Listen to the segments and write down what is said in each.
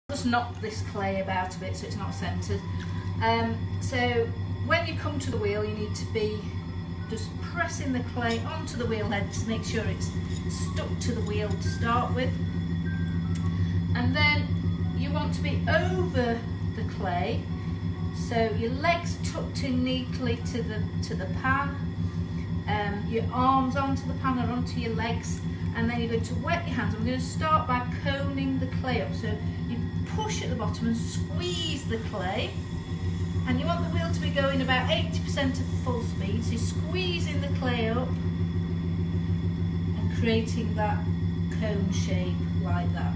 Just knock this clay about a bit so it's not centred. So when you come to the wheel, you need to be just pressing the clay onto the wheel head to make sure it's stuck to the wheel to start with. And then you want to be over the clay, so your legs tucked in neatly to the pan, your arms onto the pan or onto your legs, and then you're going to wet your hands. I'm going to start by coning the clay up, so you push at the bottom and squeeze the clay, and you want the wheel to be going about 80% of full speed, so you're squeezing the clay up and creating that cone shape like that.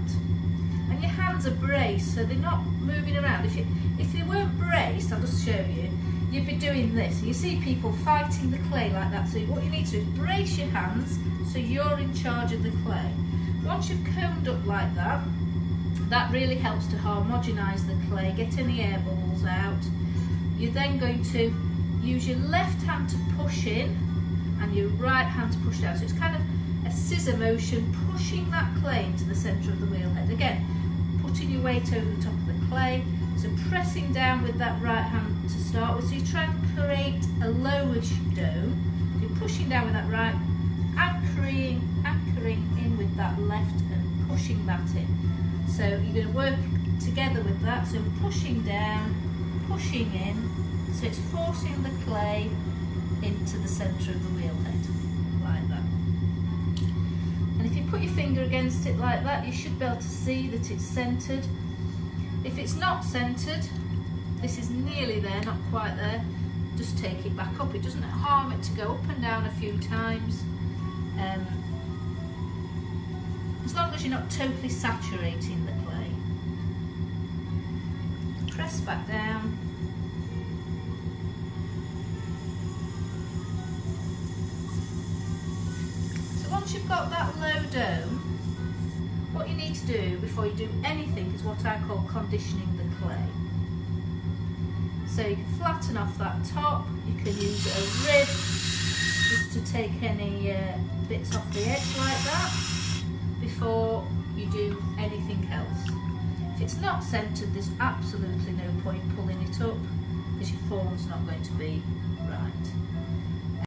And your hands are braced, so they're not moving around. If they weren't braced, I'll just show you, you'd be doing this. You see people fighting the clay like that, so what you need to do is brace your hands so you're in charge of the clay. Once you've coned up like that, that really helps to homogenise the clay, get any air bubbles out. You're then going to use your left hand to push in and your right hand to push down. So it's kind of a scissor motion, pushing that clay into the centre of the wheel head. Again, putting your weight over the top of the clay, so pressing down with that right hand to start with. So you try and create a lowish dome. You're pushing down with that right, anchoring in with that left and pushing that in. So you're going to work together with that, so pushing down, pushing in, so it's forcing the clay into the centre of the wheel head, like that. And if you put your finger against it like that, you should be able to see that it's centred. If it's not centred, this is nearly there, not quite there, just take it back up. It doesn't harm it to go up and down a few times, as long as you're not totally saturating the clay. Press back down. So once you've got that low dome, what you need to do before you do anything is what I call conditioning the clay. So you can flatten off that top, you can use a rib just to take any bits off the edge like that before you do anything else. If it's not centred, there's absolutely no point pulling it up because your form's not going to be right.